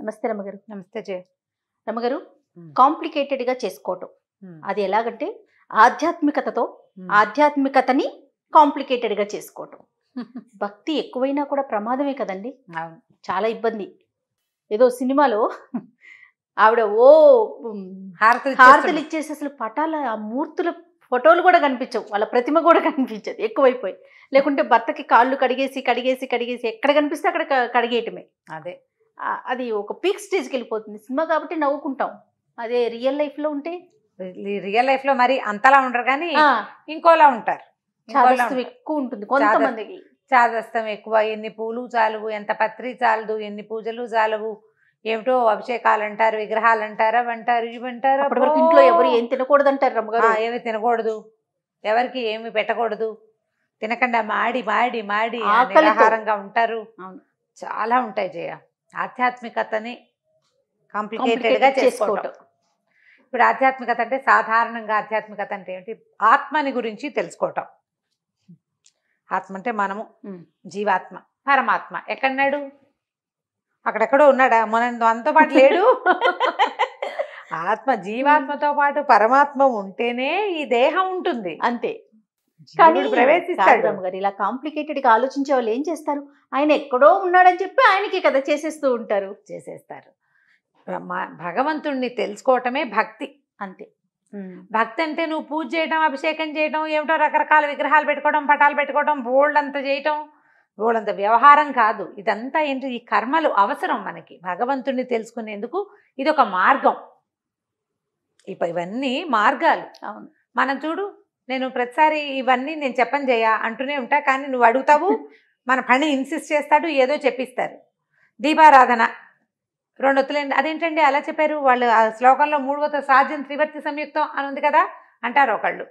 నమస్తే రమగారు. నమస్తే జయ. రమగారు, కాంప్లికేటెడ్గా చేసుకోవటం అది ఎలాగంటే ఆధ్యాత్మికతతో ఆధ్యాత్మికతని కాంప్లికేటెడ్గా చేసుకోవటం. భక్తి ఎక్కువైనా కూడా ప్రమాదమే కదండి. అవును, చాలా ఇబ్బంది. ఏదో సినిమాలో ఆవిడ హారతలు ఇచ్చేసి అసలు పటాల ఆ మూర్తుల ఫోటోలు కూడా కనిపించవు, వాళ్ళ ప్రతిమ కూడా కనిపించదు ఎక్కువైపోయి. లేకుంటే భర్తకి కాళ్ళు కడిగేసి కడిగేసి కడిగేసి ఎక్కడ కనిపిస్తే అక్కడ కడిగేయటమే. అదే అది ఒక పీక్ స్టేజ్కి వెళ్ళిపోతుంది. సినిమా కాబట్టి నవ్వుకుంటాం, అదే రియల్ లైఫ్లో ఉంటే రియల్ లైఫ్ లో మరి అంతలా ఉండరు కానీ ఇంకోలా ఉంటారు. చాదస్తం ఎక్కువ ఉంటుంది కొంతమందికి. చాదస్తం ఎక్కువ. ఎన్ని పూలు చాలువు, ఎంత పత్రి చాలదు, ఎన్ని పూజలు చాలవు, ఏమిటో అభిషేకాలు అంటారు, విగ్రహాలు అంటారు, అవి అంటారు, ఇవి అంటారు. అప్పటివరకు ఇంట్లో ఎవరు ఏం తినకూడదు అంటారు రమ్మగారు. ఏమి తినకూడదు, ఎవరికి ఏమి పెట్టకూడదు, తినకుండా మాడి మాడి మాడి ఆహారంగా ఉంటారు. చాలా ఉంటాయి జయ. ఆధ్యాత్మికతని కాంప్లికేటెడ్ గా చేసుకోవటం. ఇప్పుడు ఆధ్యాత్మికత అంటే సాధారణంగా ఆధ్యాత్మికత అంటే ఏంటి? ఆత్మని గురించి తెలుసుకోవటం. ఆత్మ అంటే మనము, జీవాత్మ, పరమాత్మ. ఎక్కడున్నాడు? అక్కడెక్కడో ఉన్నాడా? మనతో పాటు లేడు. ఆత్మ జీవాత్మతో పాటు పరమాత్మ ఉంటేనే ఈ దేహం ఉంటుంది. అంతే. ప్రవేశిస్తాడు గారు. ఇలా కాంప్లికేటెడ్ గా ఆలోచించే వాళ్ళు ఏం చేస్తారు? ఆయన ఎక్కడో ఉన్నాడని చెప్పి ఆయనకి కదా చేసేస్తూ ఉంటారు. చేసేస్తారు. భగవంతుణ్ణి తెలుసుకోవటమే భక్తి. అంతే. భక్తి అంటే నువ్వు పూజ చేయడం, అభిషేకం చేయడం, ఏమిటో రకరకాల విగ్రహాలు పెట్టుకోవడం, పటాలు పెట్టుకోవడం, బోల్డంత చేయటం, బోల్డంత వ్యవహారం కాదు. ఇదంతా ఏంటి? ఈ కర్మలు అవసరం మనకి భగవంతుణ్ణి తెలుసుకునేందుకు. ఇది ఒక మార్గం. ఇవన్నీ మార్గాలు. అవును. మనం చూడు, నేను ప్రతిసారి ఇవన్నీ నేను చెప్పని చేయ అంటూనే ఉంటా, కానీ నువ్వు అడుగుతావు, మన పని ఇన్సిస్ట్ చేస్తాడు, ఏదో చెప్పిస్తారు. దీపారాధన 2 ఒత్తులేండి, అదేంటండి అలా చెప్పారు? వాళ్ళు ఆ శ్లోకంలో 3 ఒత్తులు సాధ్యం త్రివర్తి సంయుక్తం అని ఉంది కదా అంటారు ఒకళ్ళు.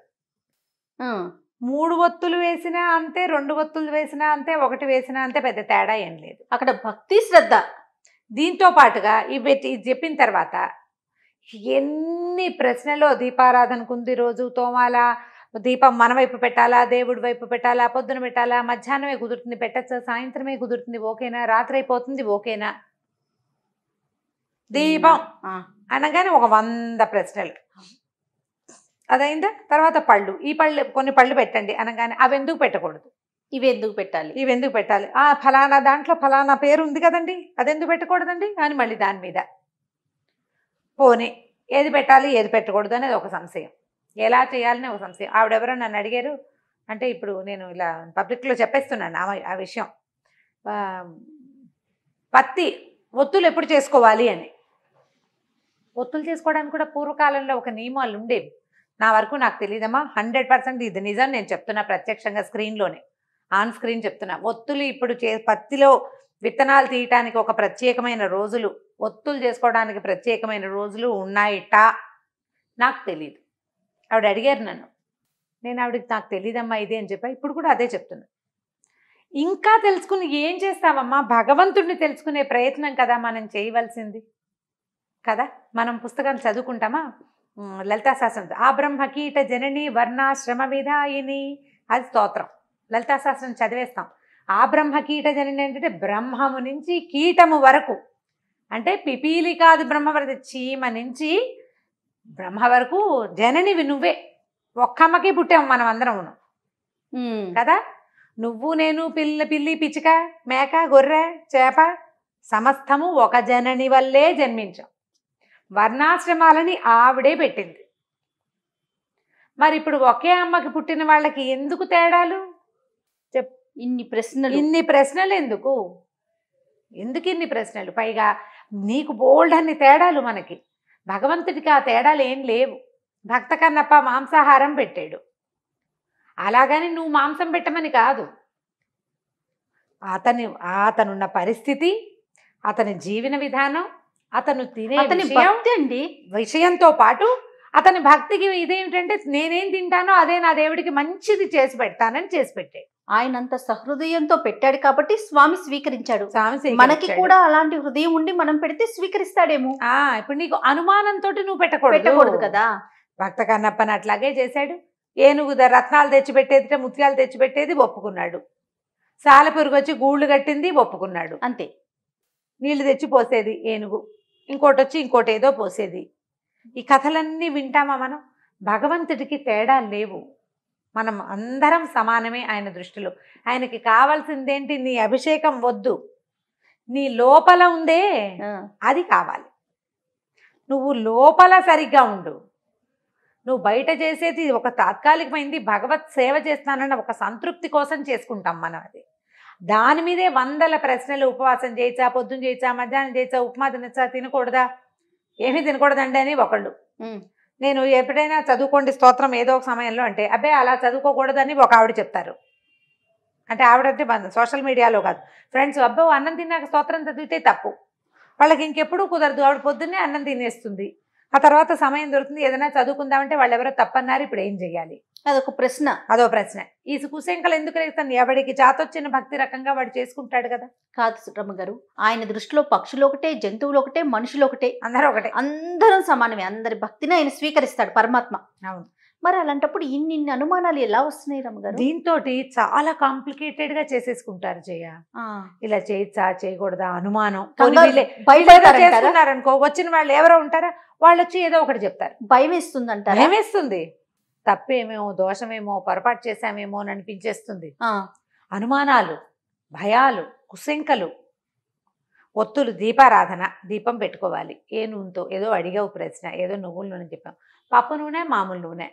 3 ఒత్తులు వేసినా అంతే, 2 ఒత్తులు వేసినా అంతే, 1 వేసినా అంతే, పెద్ద తేడా ఏం లేదు. అక్కడ భక్తి శ్రద్ధ. దీంతో పాటుగా ఇవి చెప్పిన తర్వాత ఎన్ని ప్రశ్నలో దీపారాధనకు ఉంది, రోజు తోమాలా, దీపం మన వైపు పెట్టాలా, దేవుడి వైపు పెట్టాలా, పొద్దున పెట్టాలా, మధ్యాహ్నమే కుదురుతుంది పెట్టచ్చా, సాయంత్రమే కుదురుతుంది ఓకేనా, రాత్రి అయిపోతుంది ఓకేనా, దీపం అనగానే ఒక 100 ప్రశ్నలు. అదైందా? తర్వాత పళ్ళు, ఈ పళ్ళు కొన్ని పళ్ళు పెట్టండి అనగానే అవి ఎందుకు పెట్టకూడదు, ఇవి ఎందుకు పెట్టాలి, ఇవి ఎందుకు పెట్టాలి, ఫలానా దాంట్లో ఫలానా పేరు ఉంది కదండి, అది ఎందుకు పెట్టకూడదండి అని మళ్ళీ దాని మీద పోనీ ఏది పెట్టాలి ఏది పెట్టకూడదు అనేది ఒక సంశయం, ఎలా చేయాలని ఒక సంశయం. ఆవిడెవరో నన్ను అడిగారు, అంటే ఇప్పుడు నేను ఇలా పబ్లిక్లో చెప్పేస్తున్నాను ఆ విషయం. పత్తి ఒత్తులు ఎప్పుడు చేసుకోవాలి అని. ఒత్తులు చేసుకోవడానికి కూడా పూర్వకాలంలో ఒక నియమాలు ఉండేవి. నా వరకు నాకు తెలియదమ్మా, 100% ఇది నిజం. నేను చెప్తున్నా ప్రత్యక్షంగా, స్క్రీన్లోనే ఆన్ స్క్రీన్ చెప్తున్నా. ఒత్తులు ఇప్పుడు పత్తిలో విత్తనాలు తీయటానికి ఒక ప్రత్యేకమైన రోజులు, ఒత్తులు చేసుకోవడానికి ప్రత్యేకమైన రోజులు ఉన్నాయిట. నాకు తెలియదు. ఆవిడ అడిగారు నన్ను, నేను ఆవిడకి నాకు తెలియదమ్మా ఇది అని చెప్పా. ఇప్పుడు కూడా అదే చెప్తున్నా. ఇంకా తెలుసుకుని ఏం చేస్తామమ్మా? భగవంతుడిని తెలుసుకునే ప్రయత్నం కదా మనం చేయవలసింది కదా. మనం పుస్తకాలు చదువుకుంటామా? లలితా శాస్త్రం, ఆ బ్రహ్మ కీట జనని వర్ణాశ్రమ విధాయిని, అది స్తోత్రం. లలితా శాస్త్రం చదివేస్తాం. ఆ బ్రహ్మ కీట జనని అంటే బ్రహ్మము నుంచి కీటము వరకు, అంటే పిపీలి కాదు బ్రహ్మ వరకు, చీమ నుంచి బ్రహ్మ వరకు జననివి నువ్వే. ఒక్కమ్మకి పుట్టాము మనం అందరం కదా. నువ్వు నేను, పిల్లి పిచ్చిక, మేక, గొర్రె, చేప, సమస్తము ఒక జనని వల్లే జన్మించాం. వర్ణాశ్రమాలని ఆవిడే పెట్టింది. మరి ఇప్పుడు ఒకే అమ్మకి పుట్టిన వాళ్ళకి ఎందుకు తేడాలు? ఇన్ని ప్రశ్నలు ఎందుకు ఇన్ని ప్రశ్నలు? పైగా నీకు బోల్డ్ అన్ని తేడాలు, మనకి భగవంతుడికి ఆ తేడాలు ఏం లేవు. భక్త కన్నప్ప మాంసాహారం పెట్టాడు, అలాగని నువ్వు మాంసం పెట్టమని కాదు. అతనున్న పరిస్థితి, అతని జీవన విధానం, అతను తినే విషయంతో పాటు అతని భక్తికి ఇదేమిటంటే నేనేం తింటానో అదే నా దేవుడికి మంచిది చేసి పెడతానని చేసి పెట్టాడు. ఆయన అంత సహృదయంతో పెట్టాడు కాబట్టి స్వామి స్వీకరించాడు. మనకి కూడా అలాంటి హృదయం ఉండి మనం పెడితే స్వీకరిస్తాడేమో. ఇప్పుడు నీకు అనుమానంతో నువ్వు పెట్టకూడదు కదా. భక్త కన్నప్పని అట్లాగే చేశాడు. ఏనుగు రత్నాలు తెచ్చిపెట్టేది, ముత్యాలు తెచ్చిపెట్టేది ఒప్పుకున్నాడు. సాలెపురుగు వచ్చి గూళ్ళు కట్టింది ఒప్పుకున్నాడు. అంతే. నీళ్లు తెచ్చి పోసేది ఏనుగు, ఇంకోటి వచ్చి ఇంకోటి ఏదో పోసేది. ఈ కథలన్నీ వింటామా మనం? భగవంతుడికి తేడా లేవు, మనం అందరం సమానమే ఆయన దృష్టిలో. ఆయనకి కావాల్సిందేంటి? నీ అభిషేకం వద్దు, నీ లోపల ఉందే అది కావాలి. నువ్వు లోపల సరిగ్గా ఉండు. నువ్వు బయట చేసేది ఒక తాత్కాలికమైంది, భగవత్ సేవ చేస్తానన్న ఒక సంతృప్తి కోసం చేసుకుంటాం మనం. అది దాని మీదే వందల ప్రశ్నలు. ఉపవాసం చేయొచ్చా, పొద్దున్న చేయొచ్చా, మధ్యాహ్నం చేయొచ్చా, ఉప్మా తినచ్చా, తినకూడదా, ఏమీ తినకూడదండి అని ఒకళ్ళు. నేను ఎప్పుడైనా చదువుకోండి స్తోత్రం ఏదో ఒక సమయంలో అంటే, అబ్బే అలా చదువుకోకూడదని ఒక ఆవిడ చెప్తారు. అంటే ఆవిడంటే సోషల్ మీడియాలో కాదు, ఫ్రెండ్స్, అబ్బో అన్నం తిన్నాక స్తోత్రం చదివితే తప్పు. వాళ్ళకి ఇంకెప్పుడు కుదరదు. ఆవిడ పొద్దున్నే అన్నం తినేస్తుంది, ఆ తర్వాత సమయం దొరుకుతుంది, ఏదైనా చదువుకుందామంటే వాళ్ళు ఎవరో తప్పన్నారు, ఇప్పుడు ఏం చెయ్యాలి? అదొక ప్రశ్న. అదో ప్రశ్న. ఈ కుశంకలు ఎందుకు రేస్తాను? ఎవడికి చాతొచ్చిన భక్తి రకంగా వాడు చేసుకుంటాడు కదా. కాదు రమ్మగారు, ఆయన దృష్టిలో పక్షులు ఒకటే, జంతువులు ఒకటే, మనుషులు ఒకటే, అందరూ ఒకటే, అందరం సమానమే. అందరి భక్తిని ఆయన స్వీకరిస్తాడు పరమాత్మ. అవును. మరి అలాంటప్పుడు ఇన్ని అనుమానాలు ఎలా వస్తున్నాయి రమ్మగారు? దీంతో చాలా కాంప్లికేటెడ్ గా చేసేసుకుంటారు. జయ, ఇలా చేయొచ్చా చేయకూడదా అనుమానం. అనుకో, వచ్చిన వాళ్ళు ఎవరో ఉంటారా, వాళ్ళు వచ్చి ఏదో ఒకటి చెప్తారు. భయం వేస్తుందంటారా? భయం వేస్తుంది. తప్పేమేమో, దోషమేమో, పొరపాటు చేశామేమో అని అనిపించేస్తుంది. అనుమానాలు, భయాలు, కుశంకలు. ఒత్తులు, దీపారాధన, దీపం పెట్టుకోవాలి ఏ నూనెతో. ఏదో అడిగావు ప్రశ్న, ఏదో నువ్వుల నూనె చెప్పాం, పప్పు నూనె, మామూలు నూనె.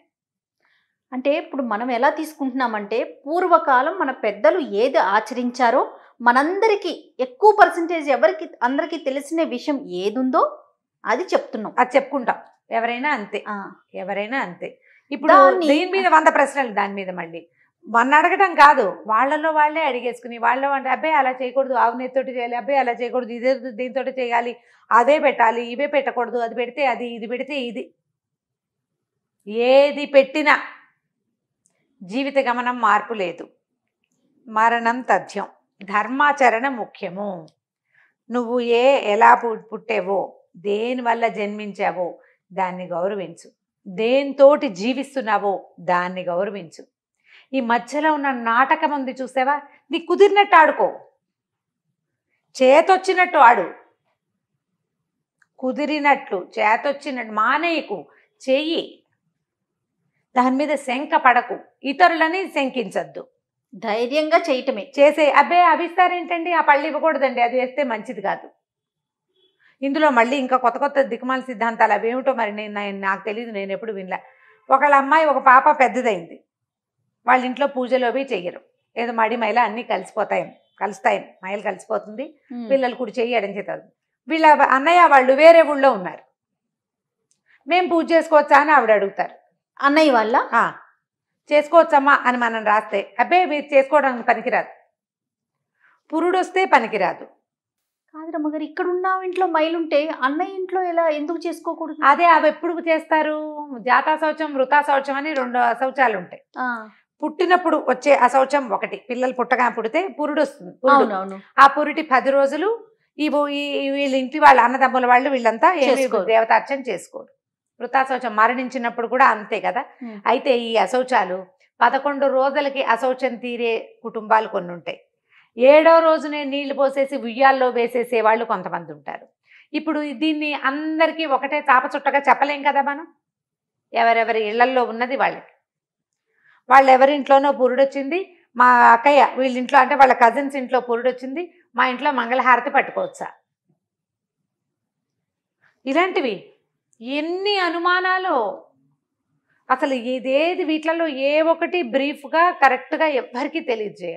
అంటే ఇప్పుడు మనం ఎలా తీసుకుంటున్నామంటే, పూర్వకాలం మన పెద్దలు ఏది ఆచరించారో మనందరికీ ఎక్కువ పర్సంటేజ్ ఎవరికి అందరికీ తెలిసిన విషయం ఏదుందో అది చెప్తున్నాం, అది చెప్పుకుంటాం. ఎవరైనా అంతే, ఎవరైనా అంతే. ఇప్పుడు దీని మీద 100 ప్రశ్నలు, దాని మీద మళ్ళీ మన అడగటం కాదు, వాళ్ళలో వాళ్ళే అడిగేసుకుని వాళ్ళు అంటే, అబ్బాయి అలా చేయకూడదు, ఆవు నెయ్యితోటి చేయాలి, అబ్బాయి అలా చేయకూడదు, ఇదే దీంతో చేయాలి, అదే పెట్టాలి, ఇవే పెట్టకూడదు, అది పెడితే అది, ఇది పెడితే ఇది. ఏది పెట్టినా జీవిత గమనం మార్పు లేదు, మరణం తథ్యం, ధర్మాచరణ ముఖ్యము. నువ్వు ఎలా పుట్టేవో, దేనివల్ల జన్మించావో దాన్ని గౌరవించు, దేనితోటి జీవిస్తున్నావో దాన్ని గౌరవించు. ఈ మధ్యలో ఉన్న నాటకం ఉంది చూసావా, నీకు కుదిరినట్టు ఆడుకో, చేతొచ్చినట్టు ఆడు, కుదిరినట్లు చేతొచ్చినట్టు మానేయకు, చెయ్యి. దాని మీద శంక పడకు, ఇతరులని శంకించద్దు, ధైర్యంగా చేయటమే. చేసే అబ్బే అభిస్తారేంటండి, ఆ పళ్ళు ఇవ్వకూడదండి, అది వేస్తే మంచిది కాదు. ఇందులో మళ్ళీ ఇంకా కొత్త కొత్త దిక్కుమాల సిద్ధాంతాలు అవేమిటో మరి నాకు తెలియదు, నేను ఎప్పుడు వినలే. ఒకళ్ళ అమ్మాయి, ఒక పాప పెద్దదైంది, వాళ్ళ ఇంట్లో పూజలు అవి చెయ్యరు, ఏదో మడి మైల అన్నీ కలుస్తాయి, మైలు కలిసిపోతుంది, పిల్లలు కూడా చెయ్యడం చేస్తారు. వీళ్ళ అన్నయ్య వాళ్ళు వేరే ఊళ్ళో ఉన్నారు, మేము పూజ చేసుకోవచ్చా అని ఆవిడ అడుగుతారు. అన్నయ్య వల్ల చేసుకోవచ్చమ్మా అని మనం రాస్తే, అబ్బే మీరు చేసుకోవడానికి పనికిరాదు, పురుడు వస్తే పనికిరాదు. కాదు రమ్మగారు, ఇక్కడ ఉన్న ఇంట్లో మైలుంటే అన్నయ్య ఇంట్లో ఎలా ఎందుకు చేసుకోకూడదు? అదే అవి ఎప్పుడు చేస్తారు, జాతా శౌచం, వృతా శౌచం అని 2 అశౌచాలు ఉంటాయి. పుట్టినప్పుడు వచ్చే అశౌచం ఒకటి, పిల్లలు పుడితే పురుడు వస్తుంది. ఆ పురిటి 10 రోజులు వీళ్ళ ఇంటి వాళ్ళ అన్నదమ్ముల వాళ్ళు వీళ్ళంతా ఏమి దేవతార్చన చేసుకోరు. వృతాశౌచం మరణించినప్పుడు కూడా అంతే కదా. అయితే ఈ అశౌచాలు 11 రోజులకి అశౌచం తీరే కుటుంబాలు కొన్ని ఉంటాయి. 7వ రోజునే నీళ్లు పోసేసి ఉయ్యాల్లో వేసేసే వాళ్ళు కొంతమంది ఉంటారు. ఇప్పుడు దీన్ని అందరికీ ఒకటే చాపచుట్టగా చెప్పలేం కదా మనం. ఎవరెవరి ఇళ్లల్లో ఉన్నది వాళ్ళు ఎవరింట్లోనో పురుడొచ్చింది, మా అక్కయ్య వీళ్ళ ఇంట్లో అంటే వాళ్ళ కజిన్స్ ఇంట్లో పురుడొచ్చింది, మా ఇంట్లో మంగళహారతి పట్టుకోవచ్చా, ఇలాంటివి ఎన్ని అనుమానాలు. అసలు ఇదేది వీటిలలో ఏ ఒకటి బ్రీఫ్గా కరెక్ట్గా ఎవ్వరికీ తెలియజేయ,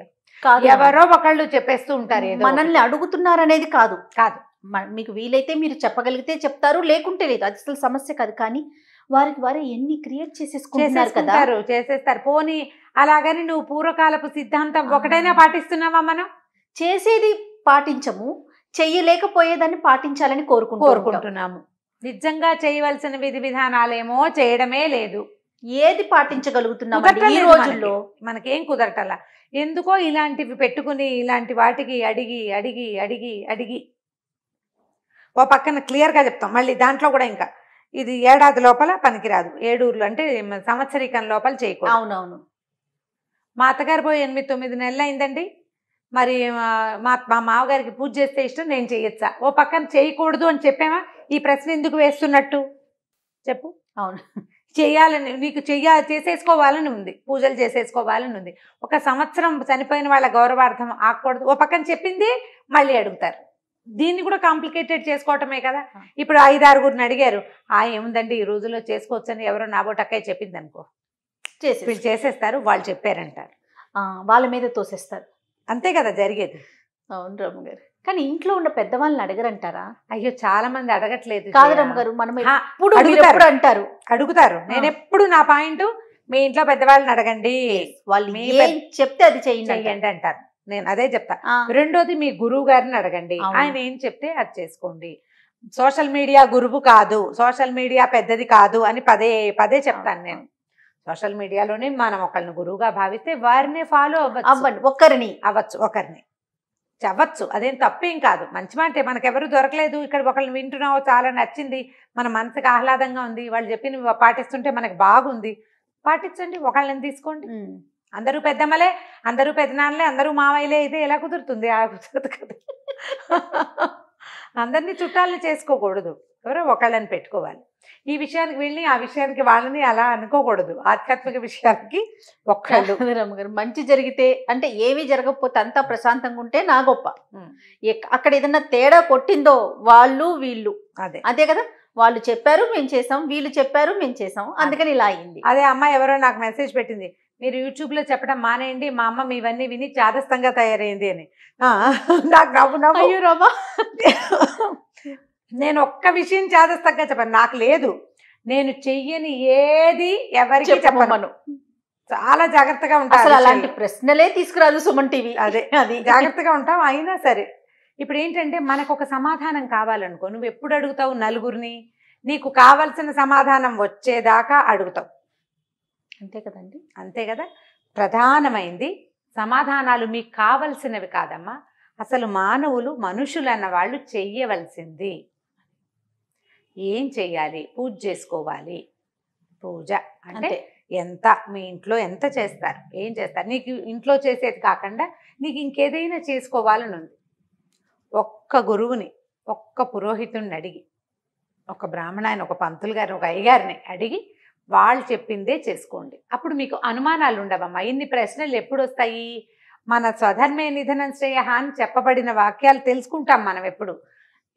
ఎవరో ఒకళ్ళు చెప్పేస్తూ ఉంటారు. మనల్ని అడుగుతున్నారనేది కాదు, మీకు వీలైతే మీరు చెప్పగలిగితే చెప్తారు, లేకుంటే లేదు, అది అసలు సమస్య కాదు. కానీ వారికి వారే ఎన్ని క్రియేట్ చేసేస్తారు. పోనీ అలాగని నువ్వు పూర్వకాలపు సిద్ధాంతం ఒకటైనా పాటిస్తున్నావా? మనం చేసేది పాటించము, చెయ్యలేకపోయేదాన్ని పాటించాలని కోరుకుంటున్నాము. నిజంగా చేయవలసిన విధి విధానాలేమో చేయడమే లేదు. ఏది పాటించగలుగుతున్నాం ఈ రోజుల్లో? మనకేం కుదరటలా. ఎందుకో ఇలాంటివి పెట్టుకుని ఇలాంటి వాటికి అడిగి అడిగి అడిగి అడిగి ఓ పక్కన క్లియర్గా చెప్తాం. మళ్ళీ దాంట్లో కూడా ఇంకా ఇది ఏడాది లోపల పనికిరాదు, 7 ఊర్లు అంటే సంవత్సరీకం లోపల చేయకూడదు. అవునవును. మా అత్తగారు పోయి 8-9 నెలలు అయిందండి. మరి మా మామగారికి పూజ చేస్తే ఇష్టం, నేను చేయొచ్చా? ఓ పక్కన చేయకూడదు అని చెప్పామా? ఈ ప్రశ్న ఎందుకు వేస్తున్నట్టు చెప్పు. అవును. చేయాలని నీకు చేసేసుకోవాలని ఉంది, పూజలు చేసేసుకోవాలని ఉంది. ఒక సంవత్సరం చనిపోయిన వాళ్ళ గౌరవార్థం ఆకూడదు, ఓ పక్కన చెప్పింది మళ్ళీ అడుగుతారు. దీన్ని కూడా కాంప్లికేటెడ్ చేసుకోవటమే కదా. ఇప్పుడు 5-6 అడిగారు, ఏముందండి ఈ రోజుల్లో చేసుకోవచ్చని ఎవరో నాబోటక్కయ్య చెప్పింది అనుకో, వీళ్ళు చేసేస్తారు, వాళ్ళు చెప్పారంటారు, వాళ్ళ మీద తోసేస్తారు. అంతే కదా జరిగేది. అవును రమ్మగారు. కానీ ఇంట్లో ఉన్న పెద్దవాళ్ళని అడగరంటారా? అయ్యో చాలా మంది అడగట్లేదు. కాదు రమ్మగారు, మనం ఎప్పుడు అడుగుతారు. నేను ఎప్పుడు నా పాయింట్, మీ ఇంట్లో పెద్దవాళ్ళని అడగండి, వాళ్ళు చెప్తే అది చెయ్యండి అంటారు. నేను అదే చెప్తా. రెండోది మీ గురువు గారిని అడగండి, ఆయన ఏం చెప్తే అది చేసుకోండి. సోషల్ మీడియా గురువు కాదు, సోషల్ మీడియా పెద్దది కాదు అని పదే పదే చెప్తాను నేను. సోషల్ మీడియాలోనే మనం ఒకరిని గురువుగా భావిస్తే వారినే ఫాలో అవ్వండి, ఒకరిని అవ్వచ్చు, అదేం తప్పేం కాదు, మంచి మాటే. మనకెవరు దొరకలేదు, ఇక్కడ ఒకరిని వింటున్నావు, చాలా నచ్చింది, మన మనసుకు ఆహ్లాదంగా ఉంది, వాళ్ళు చెప్పిన పాటిస్తుంటే మనకు బాగుంది, పాటించండి, ఒకళ్ళని తీసుకోండి. అందరూ పెద్దమ్మలే, అందరూ పెద్దనాన్నలే, అందరూ మావయ్యలే అయితే ఎలా కుదురుతుంది? అలా కుదరదు కదా. అందరినీ చుట్టాలని చేసుకోకూడదు, ఎవరో ఒకళ్ళని పెట్టుకోవాలి. ఈ విషయానికి వెళ్ళి ఆ విషయానికి వాళ్ళని అలా అనుకోకూడదు. ఆధ్యాత్మిక విషయాలకి ఒక్కళ్ళు. మంచి జరిగితే అంటే ఏమీ జరగకపోతే అంతా ప్రశాంతంగా ఉంటే నా గొప్ప. అక్కడ ఏదన్నా తేడా కొట్టిందో వాళ్ళు వీళ్ళు అదే కదా, వాళ్ళు చెప్పారు మేము చేసాం, వీళ్ళు చెప్పారు మేము చేసాం, అందుకని ఇలా అయింది. అదే అమ్మాయి ఎవరో నాకు మెసేజ్ పెట్టింది, మీరు యూట్యూబ్లో చెప్పడం మానేయండి, మా అమ్మ మీవన్నీ విని చాదస్తంగా తయారైంది అని. నాకు నవ్వు. అయ్యో రామా, నేను ఒక్క విషయం చాదస్తంగా చెప్పాను, నాకు లేదు, నేను చెయ్యని ఏది ఎవరికి చెప్పను, చాలా జాగ్రత్తగా ఉంటాను. అసలు అలాంటి ప్రశ్నలే తీసుకురాదు సుమన్ టీవీ. అది జాగ్రత్తగా ఉంటాం. అయినా సరే ఇప్పుడు ఏంటంటే మనకు ఒక సమాధానం కావాలనుకో, నువ్వు ఎప్పుడు అడుగుతావు నలుగురిని? నీకు కావాల్సిన సమాధానం వచ్చేదాకా అడుగుతావు, అంతే కదండి. అంతే కదా. ప్రధానమైంది సమాధానాలు మీకు కావలసినవి కాదమ్మా, అసలు మానవులు, మనుషులు అన్న వాళ్ళు చెయ్యవలసింది ఏం చెయ్యాలి? పూజ చేసుకోవాలి. పూజ అంటే ఎంత, మీ ఇంట్లో ఎంత చేస్తారు, ఏం చేస్తారు, నీకు ఇంట్లో చేసేది కాకుండా నీకు ఇంకేదైనా చేసుకోవాలని ఉంది, ఒక్క గురువుని, ఒక్క పురోహితుడిని అడిగి, ఒక బ్రాహ్మణాయన, ఒక పంతులు గారిని, ఒక అయ్యగారిని అడిగి వాళ్ళు చెప్పిందే చేసుకోండి. అప్పుడు మీకు అనుమానాలు ఉండవమ్మా. ఇన్ని ప్రశ్నలు ఎప్పుడు వస్తాయి? మన స్వధర్మే నిధనం శ్రేయ అని చెప్పబడిన వాక్యాలు తెలుసుకుంటాం మనం.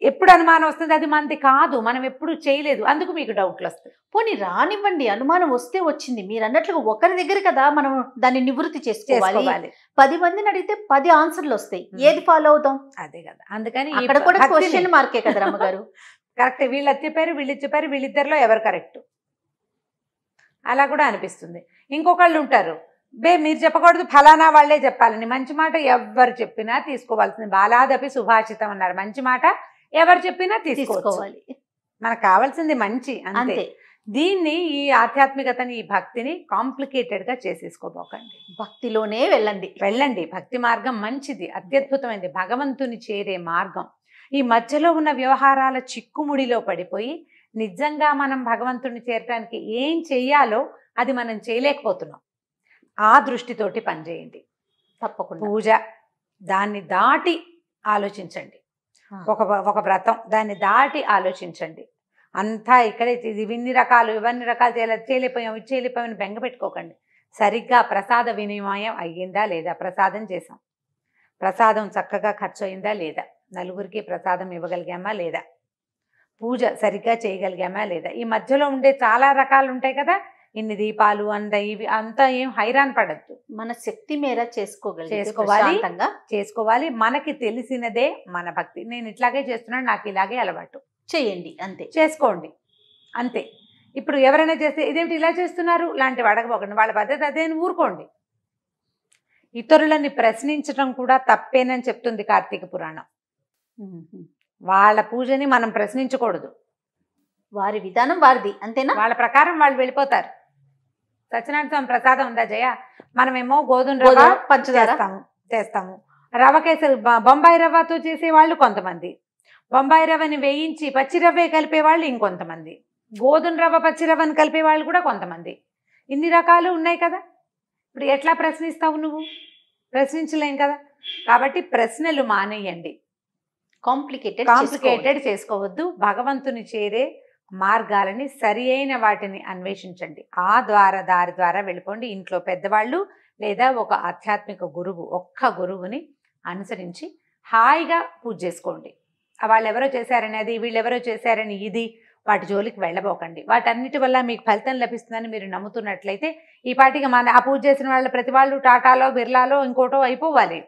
ఎప్పుడు అనుమానం వస్తుంది, అది మనది కాదు, మనం ఎప్పుడు చేయలేదు, అందుకు మీకు డౌట్లు వస్తాయి. పోనీ రానివ్వండి, అనుమానం వస్తే వచ్చింది. మీరు అన్నట్లుగా ఒకరి దగ్గర కదా మనం దాన్ని నివృత్తి చేసుకోవాలి. 10 మందిని అడిగితే 10 ఆన్సర్లు వస్తాయి, ఏది ఫాలో అవుతాం? అదే కదా, అందుకని అక్కడ కూడా క్వశ్చన్ మార్కే కదా రమ్మగారు. కరెక్ట్, వీళ్ళు చెప్పారు, వీళ్ళు చెప్పారు, వీళ్ళిద్దరిలో ఎవరు కరెక్ట్ అలా కూడా అనిపిస్తుంది. ఇంకొకళ్ళు ఉంటారు, మీరు చెప్పకూడదు, ఫలానా వాళ్ళే చెప్పాలని. మంచి మాట ఎవరు చెప్పినా తీసుకోవాల్సింది. బాలాదపి సుభాషితం అన్నారు, మంచి మాట ఎవరు చెప్పినా తీసుకోవాలి. మనకు కావాల్సింది మంచి, అంతే. దీన్ని, ఈ ఆధ్యాత్మికతని, ఈ భక్తిని కాంప్లికేటెడ్గా చేసేసుకోబోకండి. భక్తిలోనే వెళ్ళండి. భక్తి మార్గం మంచిది, అత్యద్భుతమైనది, భగవంతుని చేరే మార్గం. ఈ మధ్యలో ఉన్న వ్యవహారాల చిక్కుముడిలో పడిపోయి నిజంగా మనం భగవంతుని చేరటానికి ఏం చెయ్యాలో అది మనం చేయలేకపోతున్నాం. ఆ దృష్టితోటి పనిచేయండి తప్పకుండా. పూజ, దాన్ని దాటి ఆలోచించండి. ఒక వ్రతం, దాన్ని దాటి ఆలోచించండి. అంతా ఇక్కడే ఇవన్నీ రకాలు చేయలేకపోయాం, ఇది చేయలేకపోయామని బెంగ పెట్టుకోకండి. సరిగ్గా ప్రసాద వినిమయం అయ్యిందా లేదా, ప్రసాదం చేసాం, ప్రసాదం చక్కగా ఖర్చు అయిందా లేదా, నలుగురికి ప్రసాదం ఇవ్వగలిగామా లేదా, పూజ సరిగ్గా చేయగలిగామా లేదా. ఈ మధ్యలో ఉండే చాలా రకాలు ఉంటాయి కదా, ఇన్ని దీపాలు ఇవి అంతా ఏం హైరాన్ పడద్దు. మన శక్తి మేర చేసుకోవాలి. మనకి తెలిసినదే మన భక్తి. నేను ఇట్లాగే చేస్తున్నాను, నాకు ఇలాగే అలవాటు, చేయండి, అంతే, చేసుకోండి, అంతే. ఇప్పుడు ఎవరైనా చేస్తే ఇదేమిటి ఇలా చేస్తున్నారు లాంటివి అడగబోకండి, వాళ్ళ పద్ధతి అదేని ఊరుకోండి. ఇతరులని ప్రశ్నించడం కూడా తప్పేనని చెప్తుంది కార్తీక పురాణం. వాళ్ళ పూజని మనం ప్రశ్నించకూడదు, వారి విధానం వారిది, అంతేనా? వాళ్ళ ప్రకారం వాళ్ళు వెళ్ళిపోతారు. సత్యనారాయణ స్వామి ప్రసాదం ఉందా జయ, మనమేమో గోధుమ రవ్వ పంచదార చేస్తాము, రవ్వ కేసరి, బొంబాయి రవ్వతో చేసేవాళ్ళు కొంతమంది, బొంబాయి రవ్వని వేయించి పచ్చి రవ్వే కలిపేవాళ్ళు ఇంకొంతమంది, గోధుమ రవ్వ పచ్చి రవ్వని కలిపేవాళ్ళు కూడా కొంతమంది. ఇన్ని రకాలు ఉన్నాయి కదా. ఇప్పుడు ఎట్లా ప్రశ్నిస్తావు నువ్వు? ప్రశ్నించలేం కదా. కాబట్టి ప్రశ్నలు మానేయండి, కాంప్లికేటెడ్ చేసుకోవద్దు. భగవంతుని చేరే మార్గాలని సరి అయిన వాటిని అన్వేషించండి. ఆ దారి ద్వారా వెళ్ళిపోండి. ఇంట్లో పెద్దవాళ్ళు లేదా ఒక ఆధ్యాత్మిక గురువు, ఒక్క గురువుని అనుసరించి హాయిగా పూజ చేసుకోండి. వాళ్ళు ఎవరో చేశారని అది, వీళ్ళు ఎవరో చేశారని ఇది, వాటి జోలికి వెళ్ళబోకండి. వాటన్నిటి వల్ల మీకు ఫలితం లభిస్తుందని మీరు నమ్ముతున్నట్లయితే ఈ పాటికి ఆ పూజ చేసిన వాళ్ళ ప్రతి వాళ్ళు టాటాలో బిర్లాలో ఇంకోటో అయిపోవాలి.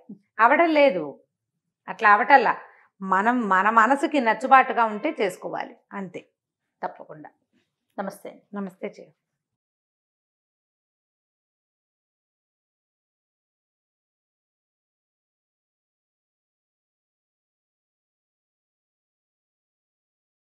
అవడం లేదు, అట్లా అవటల్లా. మన మనసుకి నచ్చుబాటుగా ఉంటే చేసుకోవాలి అంతే, తప్పకుండా. నమస్తే. నమస్తే.